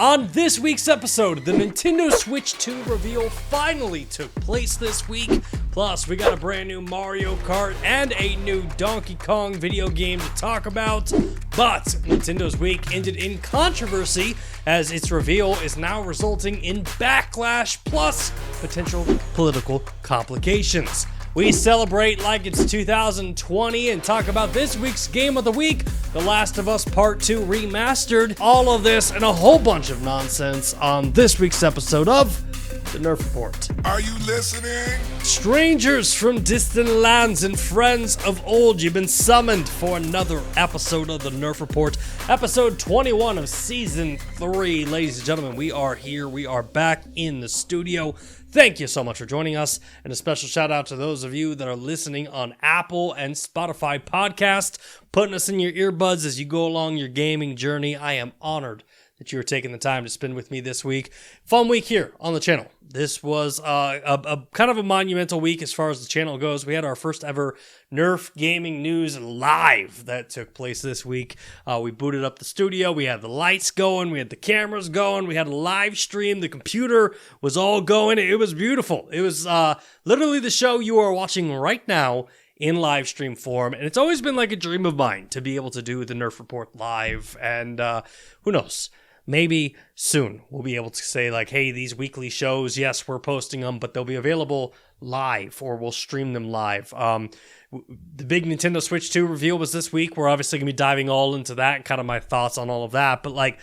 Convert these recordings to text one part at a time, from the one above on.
On this week's episode, the Nintendo Switch 2 reveal finally took place this week. Plus, we got a brand new Mario Kart and a new Donkey Kong video game to talk about. But Nintendo's week ended in controversy as its reveal is now resulting in backlash plus potential political complications. We celebrate like it's 2020 and talk about this week's Game of the Week, The Last of Us Part 2 Remastered. All of this and a whole bunch of nonsense on this week's episode of the Nerf Report. Are you listening? Strangers from distant lands and friends of old, you've been summoned for another episode of the Nerf Report. Episode 21 of Season 3. Ladies and gentlemen, we are here. We are back in the studio. Thank you so much for joining us, and a special shout out to those of you that are listening on Apple and Spotify podcast, putting us in your earbuds as you go along your gaming journey. I am honored that you are taking the time to spend with me this week. Fun week here on the channel. This was a kind of a monumental week as far as the channel goes. We had our first ever Nerf Gaming News live that took place this week. We booted up the studio. We had the lights going. We had the cameras going. We had a live stream. The computer was all going. It was beautiful. It was literally the show you are watching right now in live stream form. And it's always been like a dream of mine to be able to do the Nerf Report live. And who knows? Maybe soon we'll be able to say like, hey, these weekly shows, yes, we're posting them, but they'll be available live or we'll stream them live. The big Nintendo Switch 2 reveal was this week. We're obviously going to be diving all into that and kind of my thoughts on all of that. But like,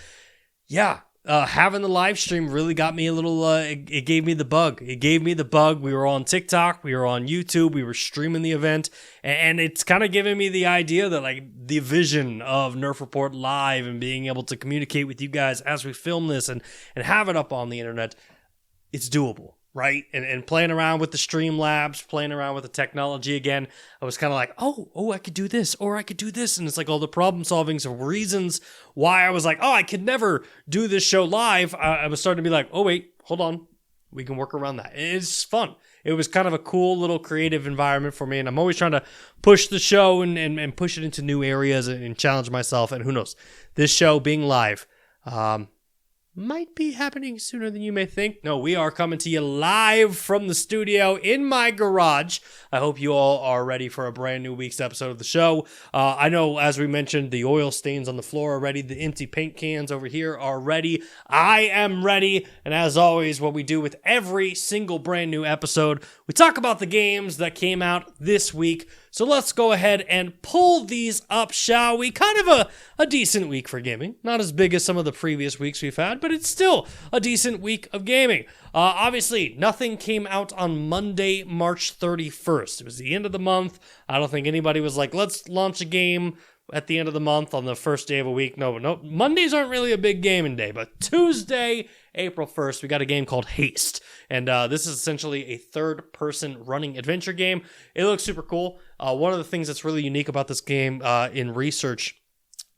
yeah, having the live stream really got me a little, it gave me the bug. It gave me the bug. We were on TikTok. We were on YouTube. We were streaming the event. And it's kind of giving me the idea that like the vision of Nerf Report live and being able to communicate with you guys as we film this and have it up on the internet, it's doable. Right? And playing around with the Streamlabs, playing around with the technology again, I was kind of like, oh, I could do this, or I could do this. And it's like all the problem solvings of reasons why I was like, I could never do this show live. I was starting to be like, oh, wait, hold on. We can work around that. It's fun. It was kind of a cool little creative environment for me. And I'm always trying to push the show and push it into new areas and challenge myself. And who knows, this show being live, might be happening sooner than you may think. No, we are coming to you live from the studio in my garage. I hope you all are ready for a brand new week's episode of the show. I know, as we mentioned, the oil stains on the floor are ready. The empty paint cans over here are ready. I am ready. And as always, what we do with every single brand new episode, we talk about the games that came out this week. So let's go ahead and pull these up, shall we? Kind of a decent week for gaming. Not as big as some of the previous weeks we've had, but it's still a decent week of gaming. Obviously, nothing came out on Monday, March 31st. It was the end of the month. I don't think anybody was like, let's launch a game at the end of the month on the first day of a week. No, Mondays aren't really a big gaming day, but Tuesday, April 1st, we got a game called Haste. And this is essentially a third-person running adventure game. It looks super cool. One of the things that's really unique about this game in research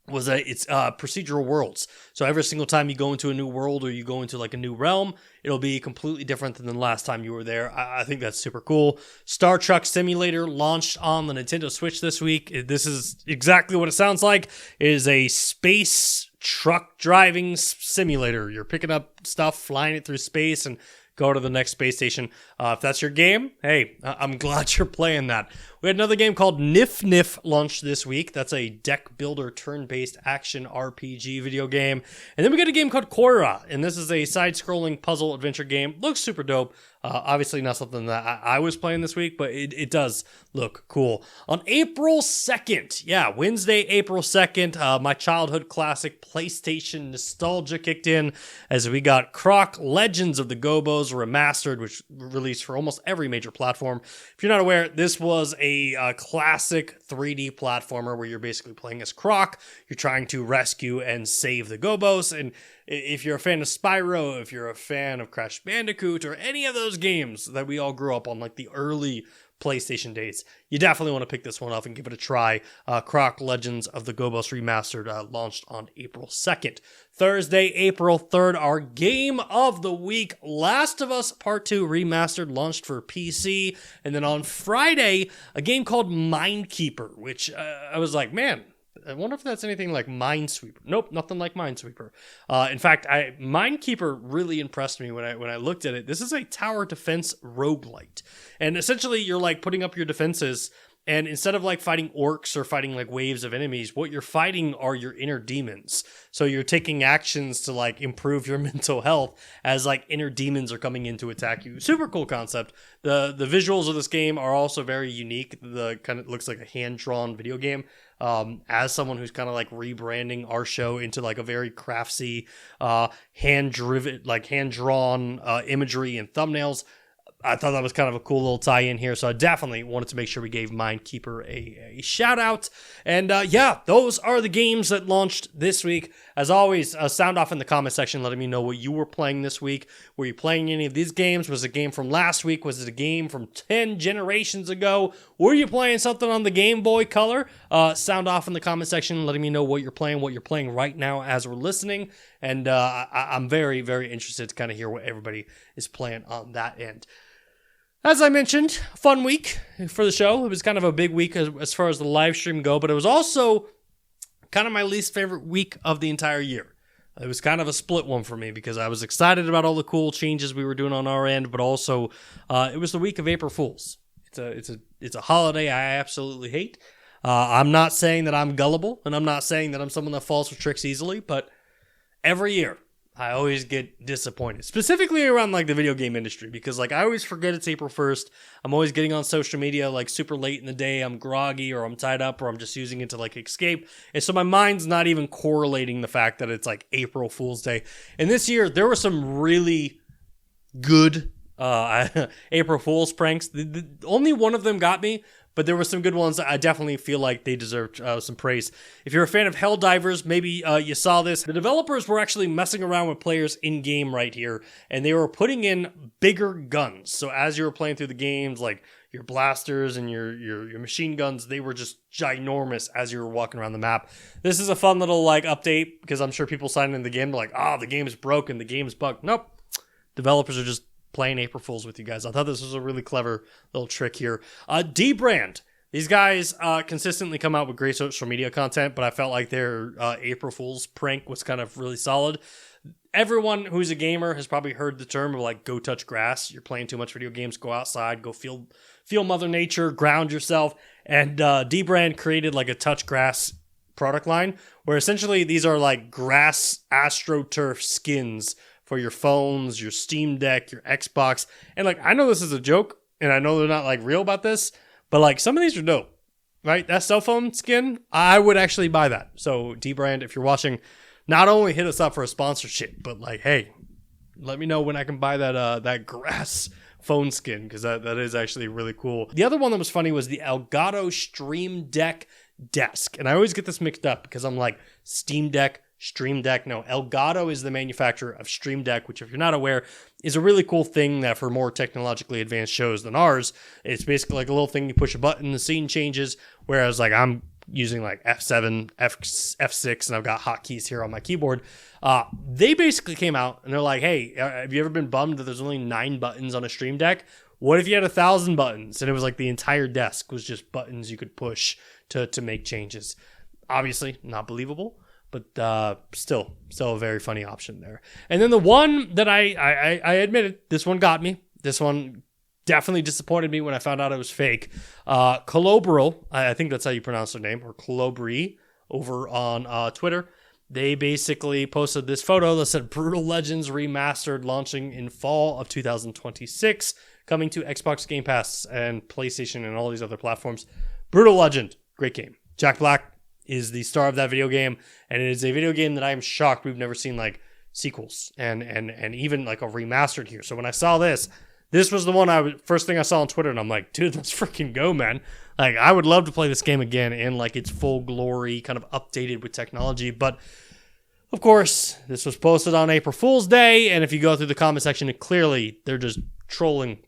was that it's procedural worlds. So every single time you go into a new world or you go into like a new realm, it'll be completely different than the last time you were there. I think that's super cool. Star Truck Simulator launched on the Nintendo Switch this week. This is exactly what it sounds like. It is a space truck driving simulator. You're picking up stuff, flying it through space, and go to the next space station. If that's your game, hey, I'm glad you're playing that. We had another game called Nif Nif launched this week. That's a deck builder turn-based action RPG video game. And then we got a game called Koira, and this is a side-scrolling puzzle adventure game. Looks super dope. Obviously not something that I was playing this week, but it does look cool. On April 2nd, Wednesday, April 2nd, my childhood classic PlayStation nostalgia kicked in as we got Croc Legends of the Gobos Remastered, which released for almost every major platform. If you're not aware, this was a classic 3D platformer where you're basically playing as Croc. You're trying to rescue and save the Gobos, and if you're a fan of Spyro, if you're a fan of Crash Bandicoot, or any of those games that we all grew up on, like the early PlayStation days, you definitely want to pick this one up and give it a try. Croc Legends of the Gobos Remastered launched on April 2nd. Thursday, April 3rd, our game of the week, Last of Us Part 2 Remastered, launched for PC. And then on Friday, a game called Mindkeeper, which I was like, man, I wonder if that's anything like Minesweeper. Nope, nothing like Minesweeper. In fact, Minekeeper really impressed me when I looked at it. This is a tower defense roguelite. And essentially, you're like putting up your defenses, and instead of like fighting orcs or fighting like waves of enemies, what you're fighting are your inner demons. So you're taking actions to like improve your mental health as like inner demons are coming in to attack you. Super cool concept. The visuals of this game are also very unique. The kind of looks like a hand-drawn video game. As someone who's kind of like rebranding our show into like a very craftsy, hand-driven, like hand-drawn imagery and thumbnails, I thought that was kind of a cool little tie-in here, so I definitely wanted to make sure we gave Minekeeper a shout-out. And yeah, those are the games that launched this week. As always, sound off in the comment section letting me know what you were playing this week. Were you playing any of these games? Was it a game from last week? Was it a game from 10 generations ago? Were you playing something on the Game Boy Color? Sound off in the comment section letting me know what you're playing right now as we're listening. And I'm very, very interested to kind of hear what everybody is playing on that end. As I mentioned, fun week for the show. It was kind of a big week as far as the live stream go, but it was also kind of my least favorite week of the entire year. It was kind of a split one for me because I was excited about all the cool changes we were doing on our end, but also it was the week of April Fools. It's a holiday I absolutely hate. I'm not saying that I'm gullible, and I'm not saying that I'm someone that falls for tricks easily, but every year I always get disappointed, specifically around like the video game industry, because like I always forget it's April 1st. I'm always getting on social media like super late in the day. I'm groggy or I'm tied up or I'm just using it to like escape. And so my mind's not even correlating the fact that it's like April Fool's Day. And this year there were some really good April Fool's pranks. Only one of them got me, but there were some good ones. I definitely feel like they deserved some praise. If you're a fan of Helldivers, maybe you saw this. The developers were actually messing around with players in-game right here, and they were putting in bigger guns. So as you were playing through the games, like your blasters and your machine guns, they were just ginormous as you were walking around the map. This is a fun little like update, because I'm sure people signing in the game, they're like, oh, the game's broken, the game's bugged. Nope. Developers are just playing April Fools with you guys. I thought this was a really clever little trick here. D-Brand. These guys consistently come out with great social media content, but I felt like their April Fool's prank was kind of really solid. Everyone who's a gamer has probably heard the term of like, go touch grass. You're playing too much video games, go outside, go feel Mother Nature, ground yourself. And D-Brand created like a touch grass product line, where essentially these are like grass AstroTurf skins for your phones, your Steam Deck, your Xbox. And like, I know this is a joke, and I know they're not like real about this, but like some of these are dope, right? That cell phone skin, I would actually buy that. So D-Brand, if you're watching, not only hit us up for a sponsorship, but like, hey, let me know when I can buy that grass phone skin, because that is actually really cool. The other one that was funny was the Elgato Stream Deck desk. And I always get this mixed up because I'm like, Steam Deck, Stream Deck. No, Elgato is the manufacturer of Stream Deck, which if you're not aware, is a really cool thing that for more technologically advanced shows than ours, it's basically like a little thing you push a button, the scene changes, whereas like I'm using like F7, F6, and I've got hotkeys here on my keyboard. They basically came out and they're like, hey, have you ever been bummed that there's only 9 buttons on a Stream Deck? What if you had 1,000 buttons? And it was like the entire desk was just buttons you could push to make changes. Obviously, not believable, but still a very funny option there. And then the one that I admitted, this one got me. This one definitely disappointed me when I found out it was fake. Colobro, I think that's how you pronounce their name, or Colobri, over on Twitter. They basically posted this photo that said Brutal Legends Remastered launching in fall of 2026, coming to Xbox Game Pass and PlayStation and all these other platforms. Brutal Legend, great game. Jack Black is the star of that video game, and it is a video game that I am shocked we've never seen like sequels and even like a remastered here. So when I saw this was the one first thing I saw on Twitter, and I'm like, dude, let's freaking go, man. Like, I would love to play this game again in like its full glory, kind of updated with technology. But of course, this was posted on April Fool's Day, and if you go through the comment section, clearly they're just trolling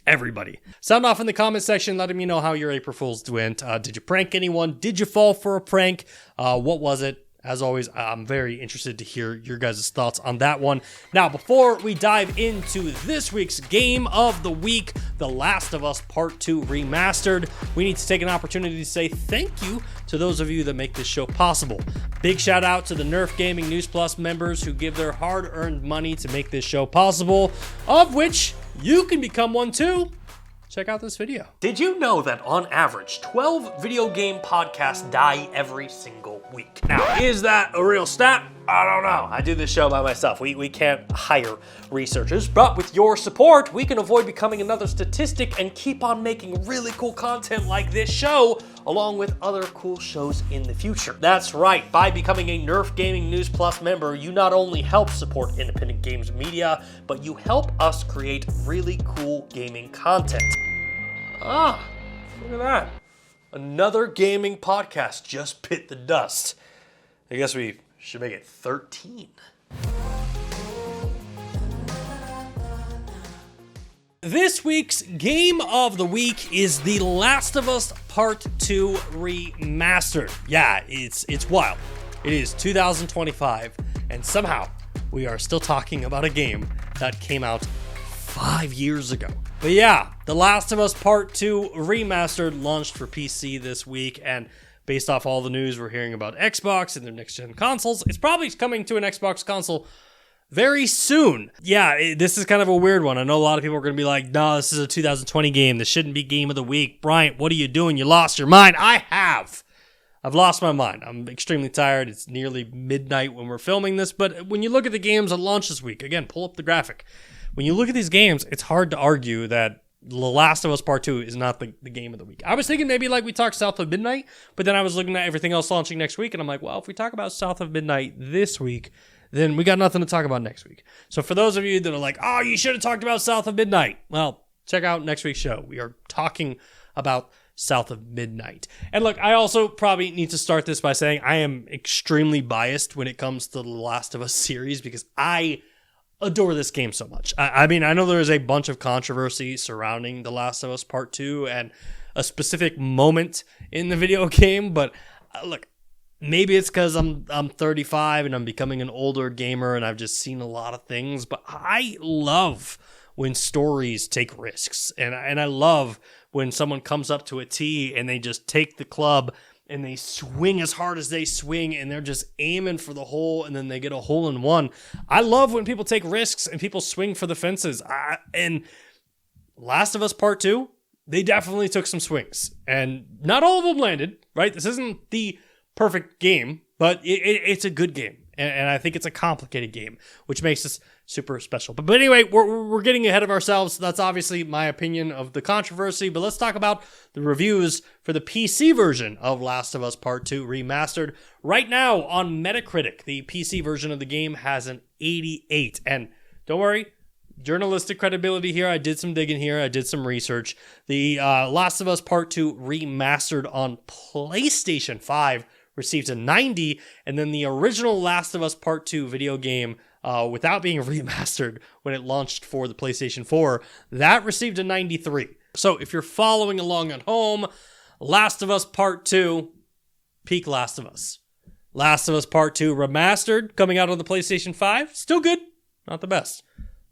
everybody. Sound off in the comment section, letting me know how your April Fool's went. Did you prank anyone? Did you fall for a prank? What was it? as always, I'm very interested to hear your guys' thoughts on that one. Now, before we dive into this week's Game of the Week, The Last of Us Part 2 Remastered, we need to take an opportunity to say thank you to those of you that make this show possible. Big shout out to the Nerf Gaming News Plus members who give their hard-earned money to make this show possible, of which you can become one too. Check out this video. Did you know that on average, 12 video game podcasts die every single week? Now, is that a real stat? I don't know. I do this show by myself. We can't hire researchers, but with your support, we can avoid becoming another statistic and keep on making really cool content like this show, along with other cool shows in the future. That's right. By becoming a Nerf Gaming News Plus member, you not only help support independent games media, but you help us create really cool gaming content. Ah, look at that. Another gaming podcast just bit the dust. I guess we should make it 13. This week's Game of the Week is The Last of Us Part 2 Remastered. Yeah, it's wild. It is 2025, and somehow we are still talking about a game that came out 5 years ago. But yeah, The Last of Us Part 2 Remastered launched for PC this week, and based off all the news we're hearing about Xbox and their next-gen consoles, it's probably coming to an Xbox console very soon. Yeah, this is kind of a weird one. I know a lot of people are going to be like, no, this is a 2020 game. This shouldn't be Game of the Week. Bryant, what are you doing? You lost your mind. I have. I've lost my mind. I'm extremely tired. It's nearly midnight when we're filming this, but when you look at the games that launched this week, again, pull up the graphic. When you look at these games, it's hard to argue that The Last of Us Part 2 is not the game of the week. I was thinking maybe like we talked South of Midnight, but then I was looking at everything else launching next week, and I'm like, well, if we talk about South of Midnight this week, then we got nothing to talk about next week. So for those of you that are like, oh, you should have talked about South of Midnight, well, check out next week's show. We are talking about South of Midnight. And look, I also probably need to start this by saying I am extremely biased when it comes to the Last of Us series because I adore this game so much. I mean, I know there is a bunch of controversy surrounding The Last of Us Part 2 and a specific moment in the video game, but look, maybe it's because I'm 35 and I'm becoming an older gamer and I've just seen a lot of things, but I love when stories take risks, and I love when someone comes up to a tee and they just take the club and they swing as hard as they swing, and they're just aiming for the hole, and then they get a hole in one. I love when people take risks and people swing for the fences. And Last of Us Part 2, they definitely took some swings, and not all of them landed, right? This isn't the perfect game, but it's a good game, and I think it's a complicated game, which makes this super special. But anyway, we're getting ahead of ourselves. That's obviously my opinion of the controversy, but let's talk about the reviews for the PC version of Last of Us Part 2 Remastered. Right now on Metacritic, the PC version of the game has an 88, and don't worry, journalistic credibility here. I did some digging here. I did some research. The Last of Us Part 2 Remastered on PlayStation 5 received a 90, and then the original Last of Us Part 2 video game, without being remastered when it launched for the PlayStation 4, that received a 93. So if you're following along at home, Last of Us Part 2, peak Last of Us. Last of Us Part 2 Remastered, coming out on the PlayStation 5, still good, not the best.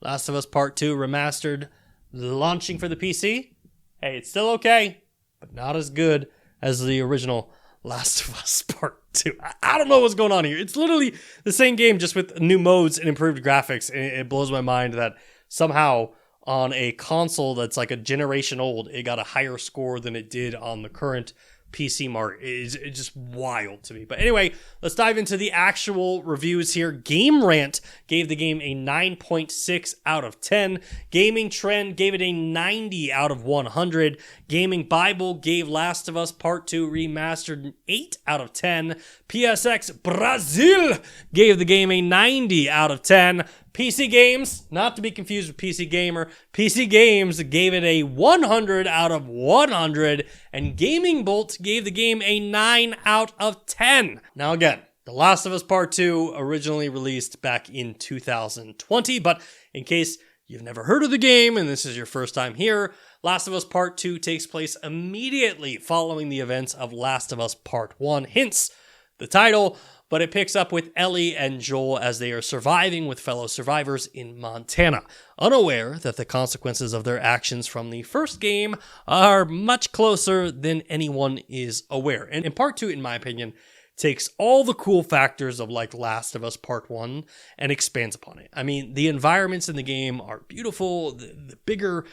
Last of Us Part 2 Remastered, launching for the PC, hey, it's still okay, but not as good as the original Last of Us Part 2. I don't know what's going on here. It's literally the same game, just with new modes and improved graphics. And it blows my mind that somehow on a console that's like a generation old, it got a higher score than it did on the current PC market. It's just wild to me. But anyway, let's dive into the actual reviews here. Game Rant gave the game a 9.6 out of 10. Gaming Trend gave it a 90 out of 100. Gaming Bible gave Last of Us Part 2 Remastered an 8 out of 10. PSX Brazil gave the game a 90 out of 10. PC Games, not to be confused with PC Gamer, PC Games gave it a 100 out of 100, and Gaming Bolt gave the game a 9 out of 10. Now again, The Last of Us Part 2 originally released back in 2020, but in case you've never heard of the game and this is your first time here, Last of Us Part 2 takes place immediately following the events of Last of Us Part 1, hence the title. but it picks up with Ellie and Joel as they are surviving with fellow survivors in Montana, unaware that the consequences of their actions from the first game are much closer than anyone is aware. And in part 2, in my opinion, takes all the cool factors of like Last of Us Part 1 and expands upon it. I mean, the environments in the game are beautiful, the bigger,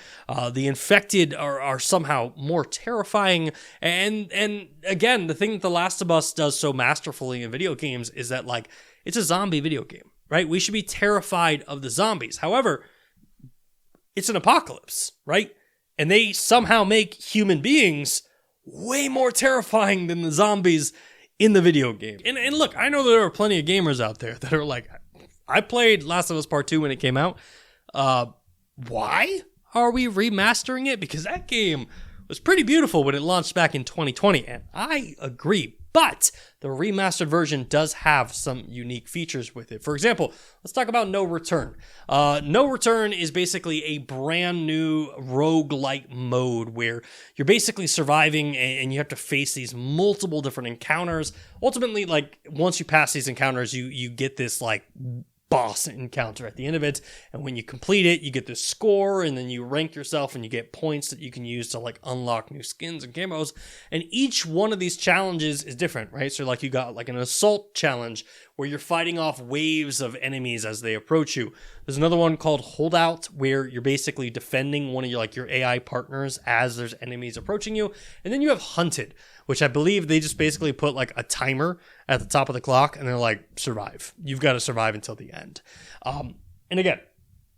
the infected are somehow more terrifying, and again, the thing that The Last of Us does so masterfully in video games is that like, it's a zombie video game, right? We should be terrified of the zombies. However, it's an apocalypse, right? And they somehow make human beings way more terrifying than the zombies in the video game. And look, I know there are plenty of gamers out there that are like, I played Last of Us Part 2 when it came out. Why are we remastering it? Because that game was pretty beautiful when it launched back in 2020, and I agree. But the remastered version does have some unique features with it. For example, let's talk about No Return. No Return is basically a brand new roguelike mode where you're basically surviving and you have to face these multiple different encounters. Ultimately, like, once you pass these encounters, you get this like boss encounter at the end of it, and when you complete it, you get this score, and then you rank yourself and you get points that you can use to like unlock new skins and camos. And each one of these challenges is different, right? So like, you got like an assault challenge where you're fighting off waves of enemies as they approach you. There's another one called Holdout where you're basically defending one of your AI partners as there's enemies approaching you. And then you have Hunted, which I believe they just basically put like a timer at the top of the clock and they're like, survive. You've got to survive until the end. And again,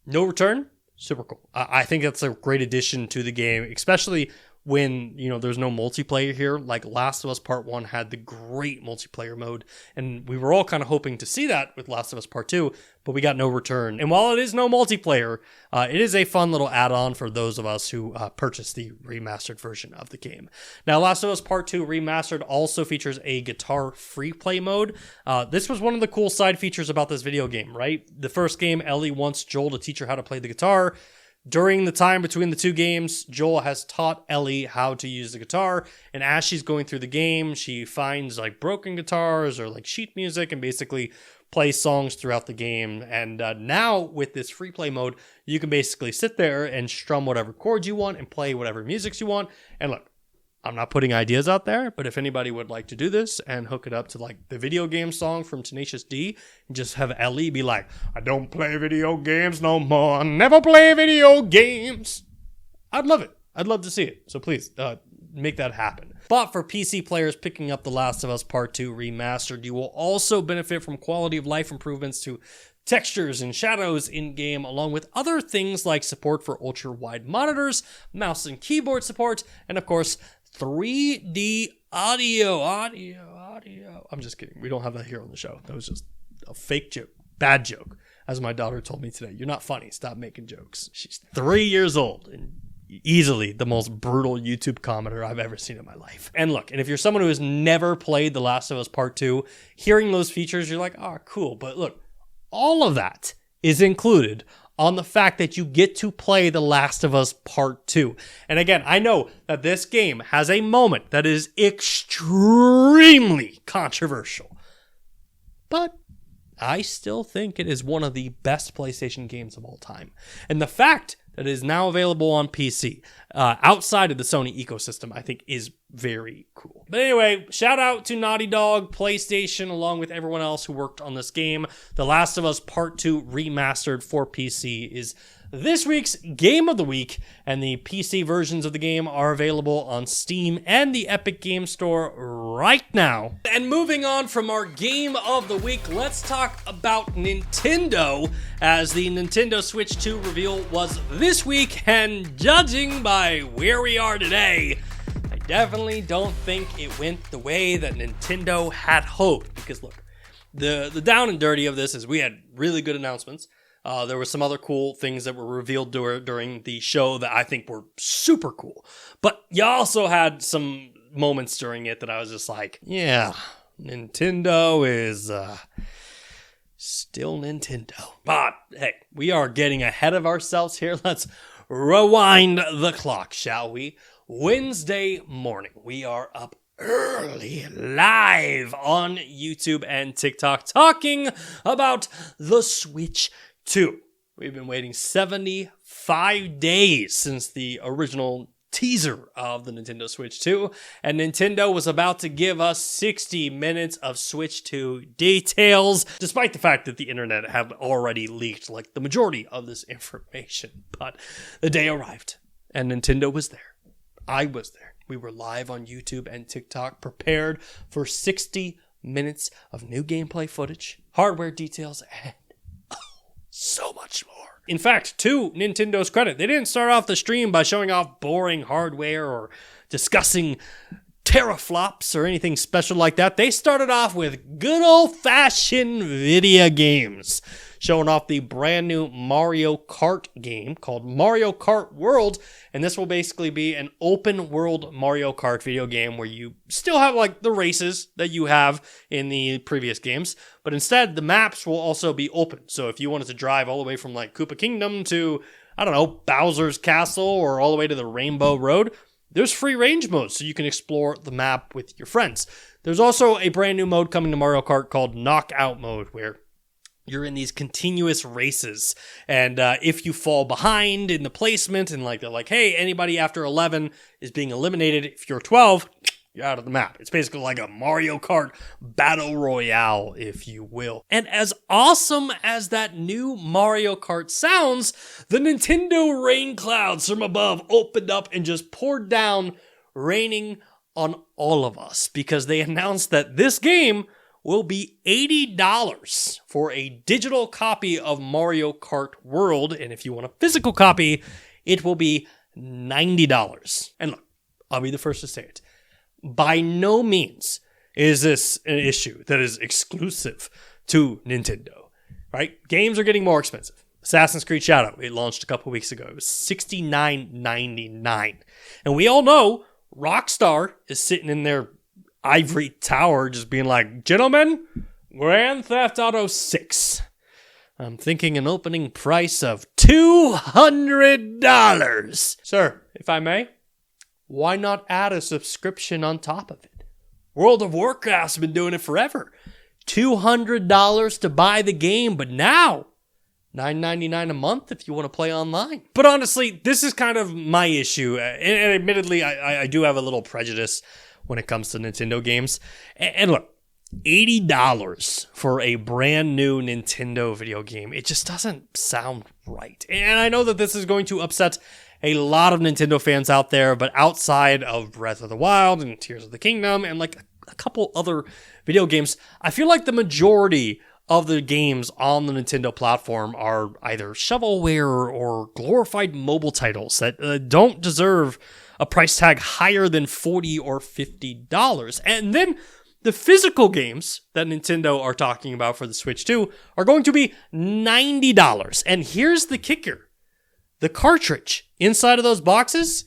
No Return, super cool. I think that's a great addition to the game, especially when, you know, there's no multiplayer here. Like Last of Us Part 1 had the great multiplayer mode, and we were all kind of hoping to see that with Last of Us Part 2, but we got No Return. And while it is no multiplayer, it is a fun little add-on for those of us who purchased the remastered version of the game. Now, Last of Us Part 2 Remastered also features a guitar free play mode. This was one of the cool side features about this video game, right? The first game, Ellie wants Joel to teach her how to play the guitar. During the time between the two games, Joel has taught Ellie how to use the guitar, and as she's going through the game, she finds like broken guitars or like sheet music and basically plays songs throughout the game. And now with this free play mode, you can basically sit there and strum whatever chords you want and play whatever music you want. And look, I'm not putting ideas out there, but if anybody would like to do this and hook it up to like the video game song from Tenacious D and just have Ellie be like, I don't play video games no more, I never play video games, I'd love it. I'd love to see it. So please make that happen. But for PC players picking up The Last of Us Part 2 Remastered, you will also benefit from quality of life improvements to textures and shadows in-game, along with other things like support for ultra-wide monitors, mouse and keyboard support, and of course, 3D audio. I'm just kidding. We don't have that here on the show. That was just a fake joke. Bad joke. As my daughter told me today, you're not funny. Stop making jokes. She's 3 years old and easily the most brutal YouTube commenter I've ever seen in my life. And look, and if you're someone who has never played The Last of Us Part 2, hearing those features, you're like, oh, cool. But look, all of that is included on the fact that you get to play The Last of Us Part 2. And again, I know that this game has a moment that is extremely controversial, but I still think it is one of the best PlayStation games of all time. And the fact that it is now available on PC, outside of the Sony ecosystem, I think is very cool. But anyway, shout out to Naughty Dog, PlayStation, along with everyone else who worked on this game. The Last of Us Part 2 Remastered for PC is this week's Game of the Week, and the PC versions of the game are available on Steam and the Epic Game Store right now. And moving on from our Game of the Week, let's talk about Nintendo, as the Nintendo Switch 2 reveal was this week, and judging by where we are today, I definitely don't think it went the way that Nintendo had hoped. Because look, the down and dirty of this is we had really good announcements. There were some other cool things that were revealed during the show that I think were super cool. But you also had some moments during it that I was just like, yeah, Nintendo is still Nintendo. But hey, we are getting ahead of ourselves here. Let's rewind the clock, shall we? Wednesday morning, we are up early live on YouTube and TikTok talking about the Switch 2. We've been waiting 75 days since the original teaser of the Nintendo Switch 2, and Nintendo was about to give us 60 minutes of Switch 2 details, despite the fact that the internet had already leaked like the majority of this information. But the day arrived, and Nintendo was there. I was there. We were live on YouTube and TikTok, prepared for 60 minutes of new gameplay footage, hardware details, and so much more. In fact, to Nintendo's credit, they didn't start off the stream by showing off boring hardware or discussing teraflops or anything special like that. They started off with good old-fashioned video games, showing off the brand new Mario Kart game called Mario Kart World, and this will basically be an open world Mario Kart video game where you still have like the races that you have in the previous games, but instead the maps will also be open. So if you wanted to drive all the way from like Koopa Kingdom to, I don't know, Bowser's Castle or all the way to the Rainbow Road, there's free range modes so you can explore the map with your friends. There's also a brand new mode coming to Mario Kart called Knockout Mode, where you're in these continuous races, and if you fall behind in the placement, and like they're like, hey, anybody after 11 is being eliminated. If you're 12, you're out of the map. It's basically like a Mario Kart battle royale, if you will. And as awesome as that new Mario Kart sounds, the Nintendo rain clouds from above opened up and just poured down, raining on all of us, because they announced that this game will be $80 for a digital copy of Mario Kart World, and if you want a physical copy, it will be $90. And look, I'll be the first to say it. By no means is this an issue that is exclusive to Nintendo, right? Games are getting more expensive. Assassin's Creed Shadow, it launched a couple weeks ago. It was $69.99. And we all know Rockstar is sitting in their ivory tower just being like, gentlemen, Grand Theft Auto 6. I'm thinking an opening price of $200. Sir, if I may, why not add a subscription on top of it? World of Warcraft's been doing it forever. $200 to buy the game, but now $9.99 a month if you want to play online. But honestly, this is kind of my issue. And admittedly, I do have a little prejudice when it comes to Nintendo games. And look, $80 for a brand new Nintendo video game, it just doesn't sound right. And I know that this is going to upset a lot of Nintendo fans out there, but outside of Breath of the Wild and Tears of the Kingdom and like a couple other video games, I feel like the majority of the games on the Nintendo platform are either shovelware or glorified mobile titles that don't deserve a price tag higher than $40 or $50. And then the physical games that Nintendo are talking about for the Switch 2 are going to be $90. And here's the kicker. The cartridge inside of those boxes,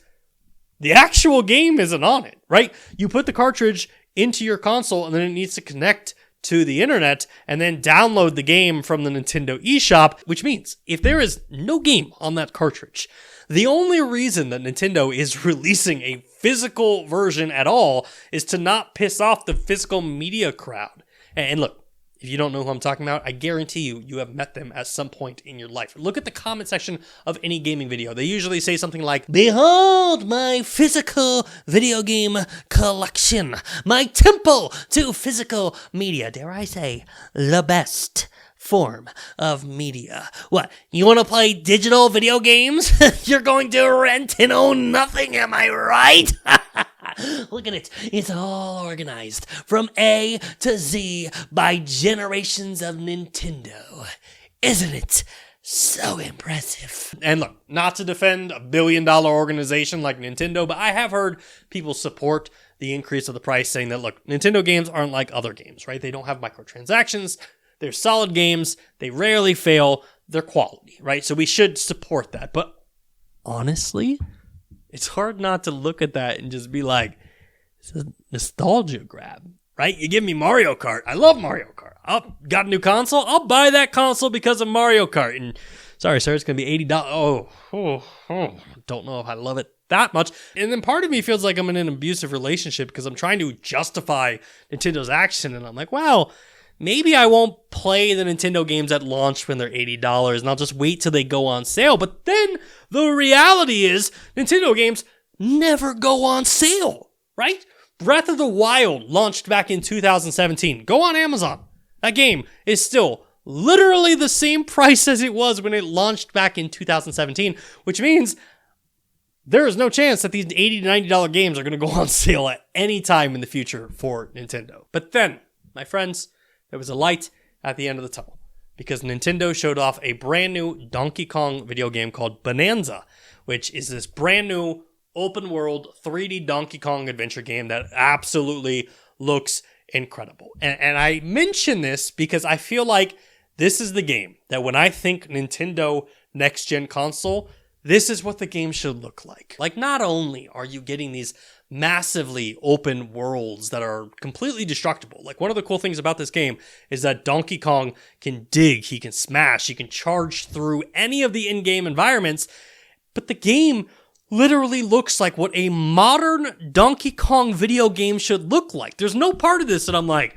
the actual game isn't on it, right? You put the cartridge into your console and then it needs to connect to the internet and then download the game from the Nintendo eShop, which means if there is no game on that cartridge, the only reason that Nintendo is releasing a physical version at all is to not piss off the physical media crowd. And look, if you don't know who I'm talking about, I guarantee you have met them at some point in your life. Look at the comment section of any gaming video. They usually say something like, "Behold my physical video game collection, my temple to physical media." Dare I say, the best form of media. What, you want to play digital video games? You're going to rent and own nothing, am I right? Look at it. It's all organized from A to Z by generations of Nintendo. Isn't it so impressive? And look, not to defend a billion-dollar organization like Nintendo, but I have heard people support the increase of the price, saying that, look, Nintendo games aren't like other games, right? They don't have microtransactions. They're solid games. They rarely fail. They're quality, right? So we should support that. But honestly, it's hard not to look at that and just be like, it's a nostalgia grab, right? You give me Mario Kart. I love Mario Kart. Got a new console. I'll buy that console because of Mario Kart. And Sorry, sir, it's going to be $80. Don't know if I love it that much. And then part of me feels like I'm in an abusive relationship because I'm trying to justify Nintendo's action. And I'm like, well, maybe I won't play the Nintendo games at launch when they're $80 and I'll just wait till they go on sale. But then the reality is Nintendo games never go on sale, right? Breath of the Wild launched back in 2017. Go on Amazon. That game is still literally the same price as it was when it launched back in 2017, which means there is no chance that these $80 to $90 games are going to go on sale at any time in the future for Nintendo. But then, my friends, there was a light at the end of the tunnel because Nintendo showed off a brand new Donkey Kong video game called Bananza, which is this brand new open world 3D Donkey Kong adventure game that absolutely looks incredible. And I mention this because I feel like this is the game that when I think Nintendo next gen console, this is what the game should look like. Like, not only are you getting these massively open worlds that are completely destructible. Like, one of the cool things about this game is that Donkey Kong can dig, he can smash, he can charge through any of the in-game environments, but the game literally looks like what a modern Donkey Kong video game should look like. There's no part of this that I'm like,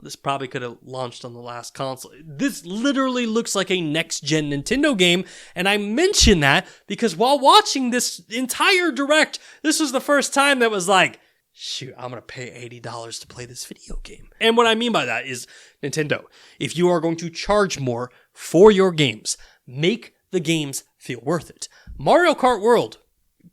this probably could have launched on the last console. This literally looks like a next-gen Nintendo game, and I mention that because while watching this entire Direct, this was the first time that was like, shoot, I'm going to pay $80 to play this video game. And what I mean by that is, Nintendo, if you are going to charge more for your games, make the games feel worth it. Mario Kart World,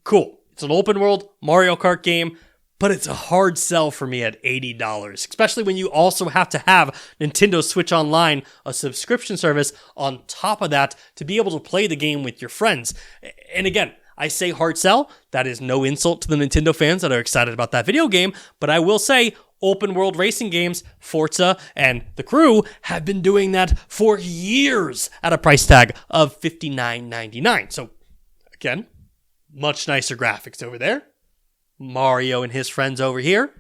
cool. It's an open world Mario Kart game, but it's a hard sell for me at $80, especially when you also have to have Nintendo Switch Online, a subscription service, on top of that to be able to play the game with your friends. And again, I say hard sell. That is no insult to the Nintendo fans that are excited about that video game, but I will say open world racing games, Forza and The Crew, have been doing that for years at a price tag of $59.99. So again, much nicer graphics over there. Mario and his friends over here,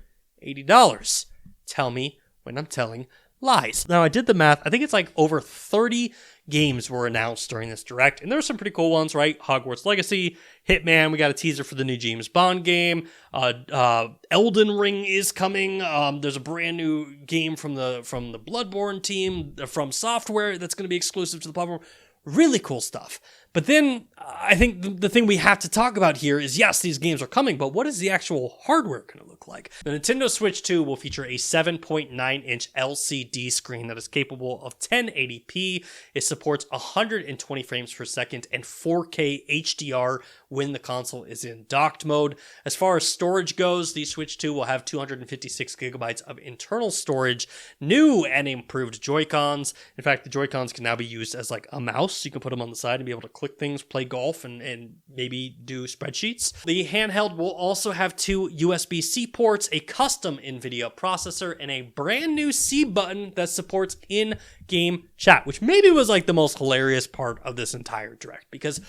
$80. Tell me when I'm telling lies. Now, I did the math. I think it's like over 30 games were announced during this Direct, and there were some pretty cool ones, right? Hogwarts Legacy, Hitman, we got a teaser for the new James Bond game, Elden Ring is coming, there's a brand new game from the Bloodborne team, from Software, that's going to be exclusive to the platform. Really cool stuff. But then I think the thing we have to talk about here is, yes, these games are coming, but what is the actual hardware going to look like? The Nintendo Switch 2 will feature a 7.9-inch LCD screen that is capable of 1080p. It supports 120 frames per second and 4K HDR when the console is in docked mode. As far as storage goes, the Switch 2 will have 256 gigabytes of internal storage, new and improved Joy-Cons. In fact, the Joy-Cons can now be used as like a mouse. You can put them on the side and be able to click things, play golf, and maybe do spreadsheets. The handheld will also have 2 USB-C ports, a custom NVIDIA processor, and a brand new C button that supports in-game chat, which maybe was like the most hilarious part of this entire Direct, because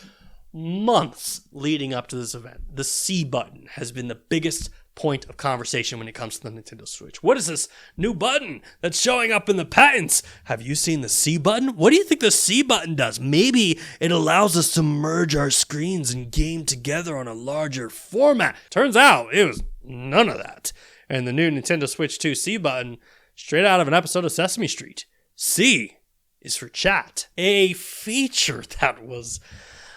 months leading up to this event, the C button has been the biggest point of conversation when it comes to the Nintendo Switch. What is this new button that's showing up in the patents? Have you seen the C button? What do you think the C button does? Maybe it allows us to merge our screens and game together on a larger format. Turns out it was none of that. And the new Nintendo Switch 2 C button, straight out of an episode of Sesame Street. C is for chat. A feature that was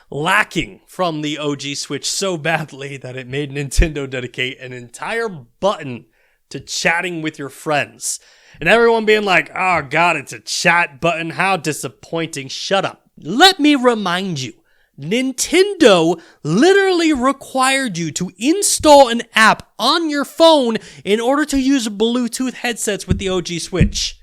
lacking from the OG Switch so badly that it made Nintendo dedicate an entire button to chatting with your friends. And everyone being like, oh god, it's a chat button, how disappointing. Shut up. Let me remind you, Nintendo literally required you to install an app on your phone in order to use Bluetooth headsets with the OG Switch.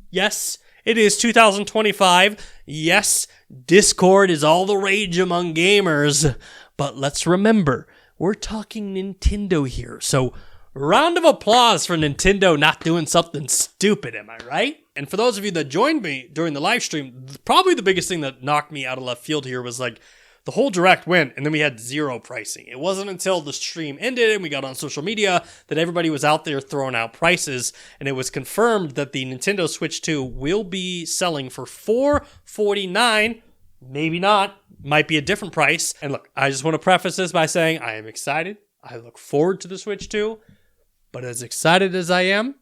Yes, it is 2025. Yes, Discord is all the rage among gamers, but let's remember, we're talking Nintendo here, so round of applause for Nintendo not doing something stupid, am I right? And for those of you that joined me during the live stream, probably the biggest thing that knocked me out of left field here was like, the whole Direct went, and then we had zero pricing. It wasn't until the stream ended and we got on social media that everybody was out there throwing out prices, and it was confirmed that the Nintendo Switch 2 will be selling for $449 Maybe not. Might be a different price. And look, I just want to preface this by saying I am excited. I look forward to the Switch 2. But as excited as I am,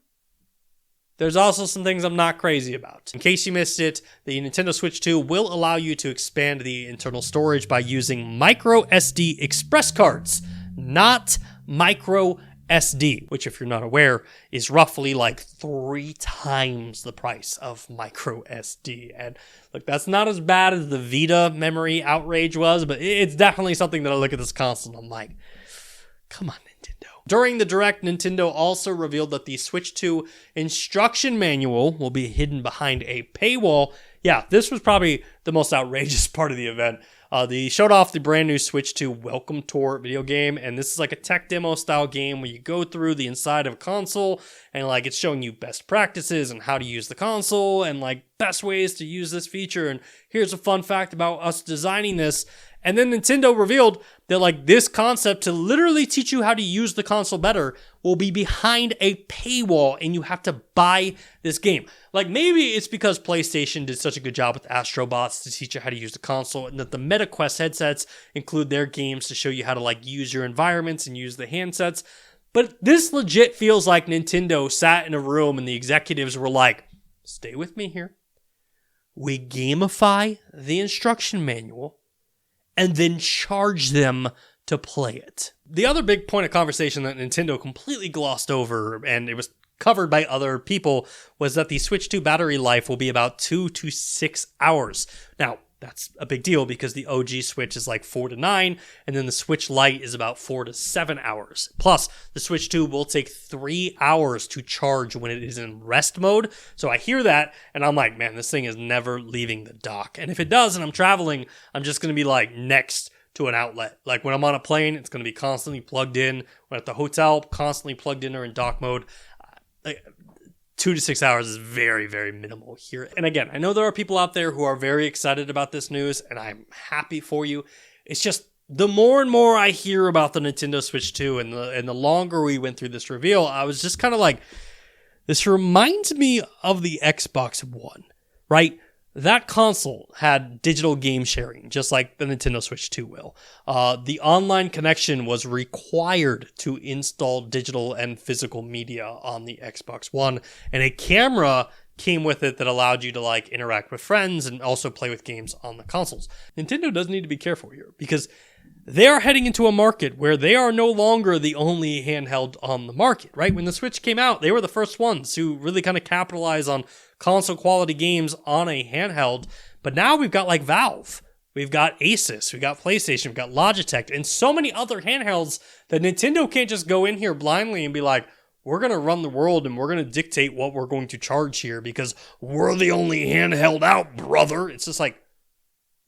there's also some things I'm not crazy about. In case you missed it, the Nintendo Switch 2 will allow you to expand the internal storage by using micro SD express cards, not micro SD, which if you're not aware, is roughly like 3 times the price of micro SD. And look, that's not as bad as the Vita memory outrage was, but it's definitely something that I look at this console and I'm like, come on, Nintendo. During the Direct, Nintendo also revealed that the Switch 2 instruction manual will be hidden behind a paywall. Yeah, this was probably the most outrageous part of the event. They showed off the brand new Switch 2 Welcome Tour video game, and this is like a tech demo style game where you go through the inside of a console, and like it's showing you best practices and how to use the console, and like best ways to use this feature, and here's a fun fact about us designing this. And then Nintendo revealed that like this concept to literally teach you how to use the console better will be behind a paywall and you have to buy this game. Like maybe it's because PlayStation did such a good job with Astrobots to teach you how to use the console and that the MetaQuest headsets include their games to show you how to like use your environments and use the handsets. But this legit feels like Nintendo sat in a room and the executives were like, stay with me here. We gamify the instruction manual and then charge them to play it. The other big point of conversation that Nintendo completely glossed over, and it was covered by other people, was that the Switch 2 battery life will be about 2 to 6 hours. Now, that's a big deal because the OG Switch is like 4 to 9, and then the Switch Lite is about 4 to 7 hours. Plus, the Switch 2 will take 3 hours to charge when it is in rest mode. So I hear that, and I'm like, man, this thing is never leaving the dock. And if it does, and I'm traveling, I'm just going to be like next to an outlet. Like when I'm on a plane, it's going to be constantly plugged in. When at the hotel, constantly plugged in or in dock mode. 2 to 6 hours is very, very minimal here. And again, I know there are people out there who are very excited about this news, and I'm happy for you. It's just the more and more I hear about the Nintendo Switch 2 and the longer we went through this reveal, I was just kind of like, this reminds me of the Xbox One, right? That console had digital game sharing, just like the Nintendo Switch 2 will. The online connection was required to install digital and physical media on the Xbox One, and a camera came with it that allowed you to like interact with friends and also play with games on the consoles. Nintendo does need to be careful here because they are heading into a market where they are no longer the only handheld on the market, right? When the Switch came out, they were the first ones who really kind of capitalize on console quality games on a handheld. But now we've got like Valve, we've got Asus, we've got PlayStation, we've got Logitech, and so many other handhelds that Nintendo can't just go in here blindly and be like, we're going to run the world and we're going to dictate what we're going to charge here because we're the only handheld out, brother. It's just like,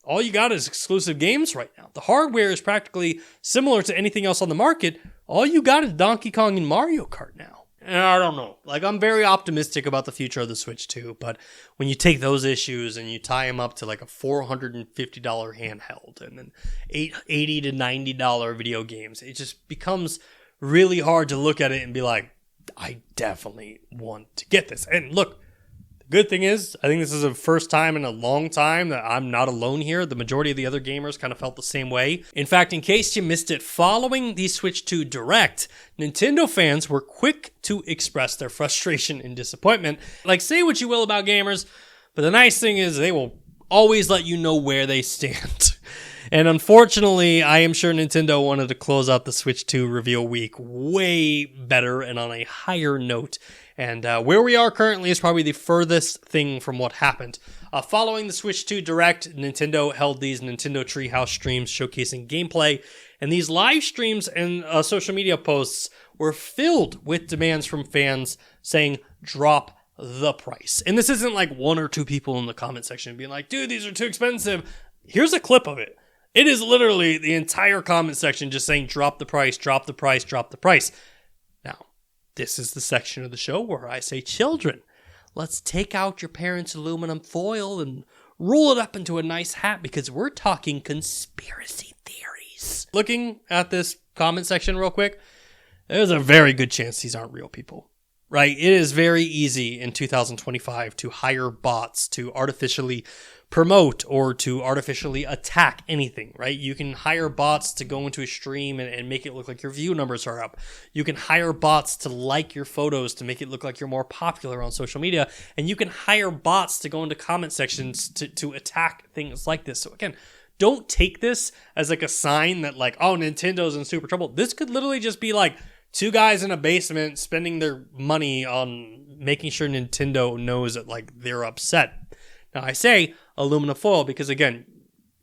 all you got is exclusive games right now. The hardware is practically similar to anything else on the market. All you got is Donkey Kong and Mario Kart now. And I don't know. Like, I'm very optimistic about the future of the Switch 2, but when you take those issues and you tie them up to like a $450 handheld and then $80 to $90 video games, it just becomes really hard to look at it and be like, I definitely want to get this. And look, good thing is, I think this is the first time in a long time that I'm not alone here. The majority of the other gamers kind of felt the same way. In fact, in case you missed it, following the Switch 2 Direct, Nintendo fans were quick to express their frustration and disappointment. Like, say what you will about gamers, but the nice thing is they will always let you know where they stand. And unfortunately, I am sure Nintendo wanted to close out the Switch 2 reveal week way better and on a higher note. And where we are currently is probably the furthest thing from what happened. Following the Switch 2 Direct, Nintendo held these Nintendo Treehouse streams showcasing gameplay. And these live streams and social media posts were filled with demands from fans saying, drop the price. And this isn't like one or two people in the comment section being like, dude, these are too expensive. Here's a clip of it. It is literally the entire comment section just saying, drop the price, drop the price, drop the price. Now, this is the section of the show where I say, children, let's take out your parents' aluminum foil and roll it up into a nice hat because we're talking conspiracy theories. Looking at this comment section real quick, there's a very good chance these aren't real people. right? It is very easy in 2025 to hire bots to artificially promote or to artificially attack anything, right? You can hire bots to go into a stream and make it look like your view numbers are up. You can hire bots to like your photos to make it look like you're more popular on social media. And you can hire bots to go into comment sections to attack things like this. So again, don't take this as like a sign that like, oh, Nintendo's in super trouble. This could literally just be like two guys in a basement spending their money on making sure Nintendo knows that like they're upset. Now I say aluminum foil because again,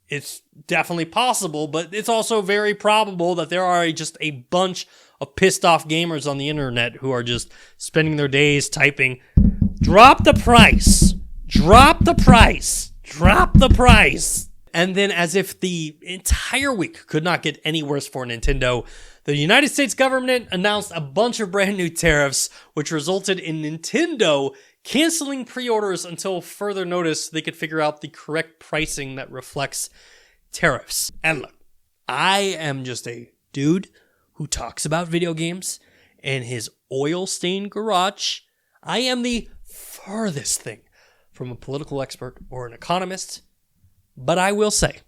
it's definitely possible, but it's also very probable that there are just a bunch of pissed off gamers on the internet who are just spending their days typing, drop the price, drop the price, drop the price. And then as if the entire week could not get any worse for Nintendo, the United States government announced a bunch of brand new tariffs, which resulted in Nintendo canceling pre-orders until further notice so they could figure out the correct pricing that reflects tariffs. And look, I am just a dude who talks about video games in his oil-stained garage. I am the farthest thing from a political expert or an economist, but I will say,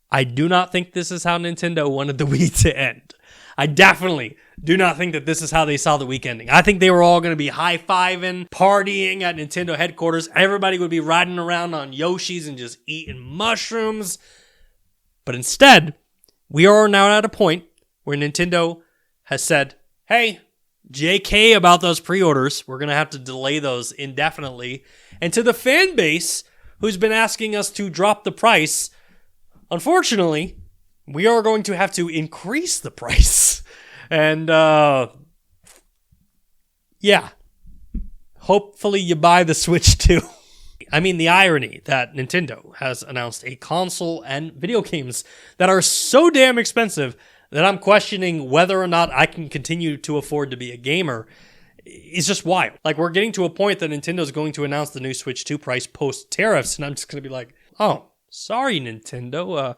I do not think this is how Nintendo wanted the Wii to end. I definitely do not think that this is how they saw the week ending. I think they were all going to be high-fiving, partying at Nintendo headquarters. Everybody would be riding around on Yoshis and just eating mushrooms. But instead, we are now at a point where Nintendo has said, hey, JK about those pre-orders. We're going to have to delay those indefinitely. And to the fan base who's been asking us to drop the price, unfortunately, we are going to have to increase the price. And, yeah. Hopefully you buy the Switch too. I mean, the irony that Nintendo has announced a console and video games that are so damn expensive that I'm questioning whether or not I can continue to afford to be a gamer is just wild. Like, we're getting to a point that Nintendo's going to announce the new Switch 2 price post-tariffs, and I'm just going to be like, oh, sorry, Nintendo.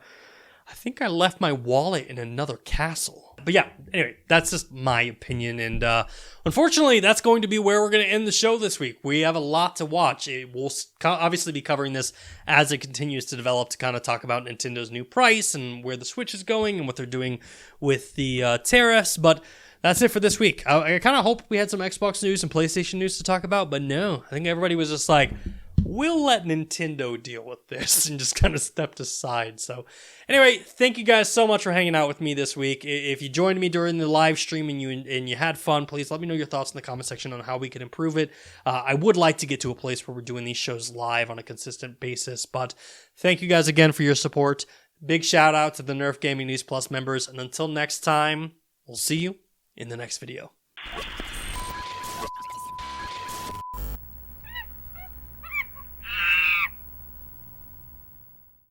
I think I left my wallet in another castle. But yeah, anyway, that's just my opinion. And unfortunately, that's going to be where we're going to end the show this week. We have a lot to watch. We'll obviously be covering this as it continues to develop to kind of talk about Nintendo's new price and where the Switch is going and what they're doing with the tariffs. But that's it for this week. I kind of hope we had some Xbox news and PlayStation news to talk about, but no. I think everybody was just like, we'll let Nintendo deal with this and just kind of stepped aside. So anyway, thank you guys so much for hanging out with me this week. If you joined me during the live stream and you had fun, please let me know your thoughts in the comment section on how we can improve it. I would like to get to a place where we're doing these shows live on a consistent basis, but thank you guys again for your support. Big shout out to the Nerf Gaming News Plus members, and until next time, we'll see you in the next video.